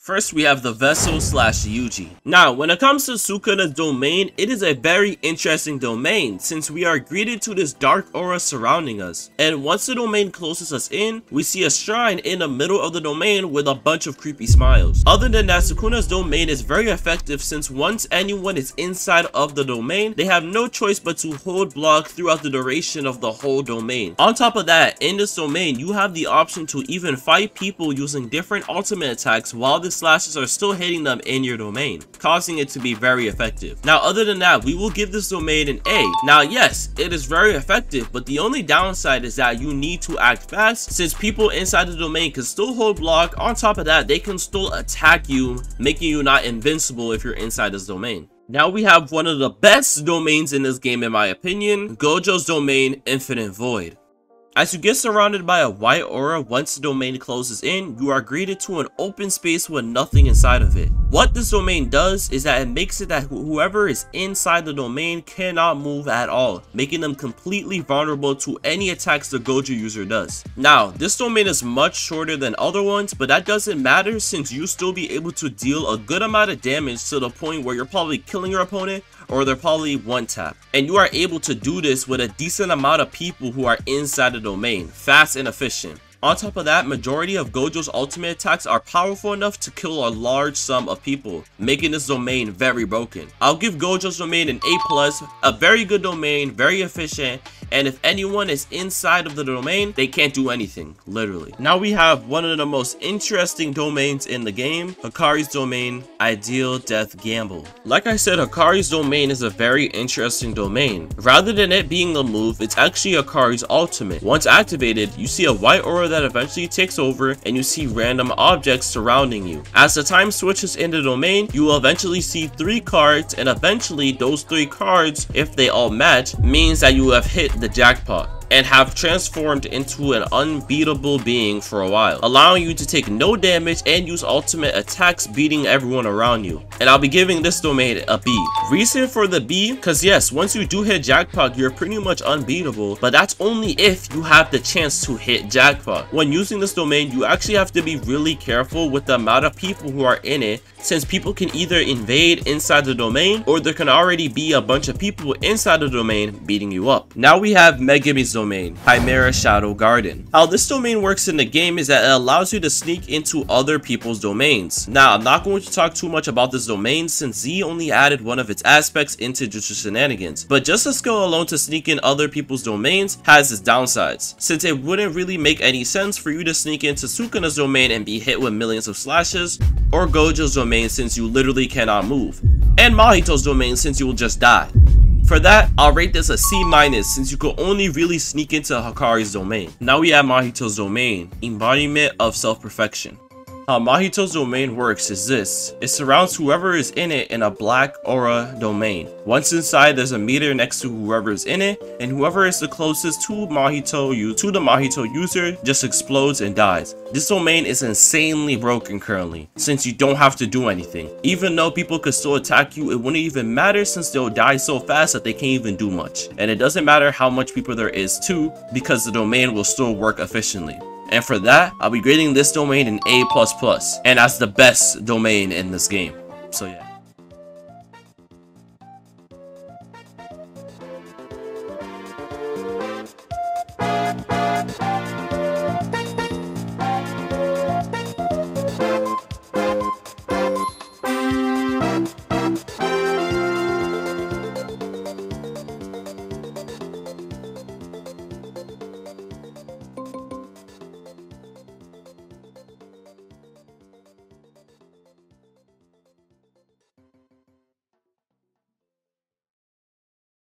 First, we have the vessel slash Yuji. Now, when it comes to Sukuna's domain, it is a very interesting domain since we are greeted to this dark aura surrounding us. And once the domain closes us in, we see a shrine in the middle of the domain with a bunch of creepy smiles. Other than that, Sukuna's domain is very effective since once anyone is inside of the domain, they have no choice but to hold block throughout the duration of the whole domain. On top of that, in this domain, you have the option to even fight people using different ultimate attacks while the slashes are still hitting them in your domain, causing it to be very effective. Now, other than that, we will give this domain an A. Now, yes, it is very effective, but the only downside is that you need to act fast since people inside the domain can still hold block. On top of that, they can still attack you, making you not invincible if you're inside this domain. Now we have one of the best domains in this game in my opinion, Gojo's domain, Infinite Void. As you get surrounded by a white aura once the domain closes in, you are greeted to an open space with nothing inside of it. What this domain does is that it makes it that whoever is inside the domain cannot move at all, making them completely vulnerable to any attacks the Gojo user does. Now, this domain is much shorter than other ones, but that doesn't matter since you still be able to deal a good amount of damage to the point where you're probably killing your opponent or they're probably one tap. And you are able to do this with a decent amount of people who are inside the domain, fast and efficient. On top of that, majority of Gojo's ultimate attacks are powerful enough to kill a large sum of people, making this domain very broken. I'll give Gojo's domain an A+, a very good domain, very efficient, and if anyone is inside of the domain, they can't do anything, literally. Now we have one of the most interesting domains in the game, Hikari's domain, Ideal Death Gamble. Like I said, Hikari's domain is a very interesting domain. Rather than it being a move, it's actually Hikari's ultimate. Once activated, you see a white aura that eventually takes over and you see random objects surrounding you. As the time switches in the domain, you will eventually see 3 cards, and eventually those 3 cards, if they all match, means that you have hit the jackpot and have transformed into an unbeatable being for a while, allowing you to take no damage and use ultimate attacks beating everyone around you. And I'll be giving this domain a B. Reason for the B, because yes, once you do hit jackpot, you're pretty much unbeatable, but that's only if you have the chance to hit jackpot. When using this domain, you actually have to be really careful with the amount of people who are in it, since people can either invade inside the domain or there can already be a bunch of people inside the domain beating you up. Now we have Megumi's domain, Chimera Shadow Garden. How this domain works in the game is that it allows you to sneak into other people's domains. Now, I'm not going to talk too much about this domain since Z only added one of its aspects into Jujutsu Shenanigans, but just the skill alone to sneak in other people's domains has its downsides, since it wouldn't really make any sense for you to sneak into Sukuna's domain and be hit with millions of slashes, or Gojo's domain since you literally cannot move, and Mahito's domain since you will just die. For that, I'll rate this a C- since you could only really sneak into Hikari's domain. Now we have Mahito's domain, Embodiment of Self-Perfection. How Mahito's domain works is this: it surrounds whoever is in it in a black aura domain. Once inside, there's a meter next to whoever is in it, and whoever is the closest to the Mahito user just explodes and dies. This domain is insanely broken currently, since you don't have to do anything. Even though people could still attack you, it wouldn't even matter since they'll die so fast that they can't even do much. And it doesn't matter how much people there is too, because the domain will still work efficiently. And for that, I'll be grading this domain an A++, and as the best domain in this game. So yeah.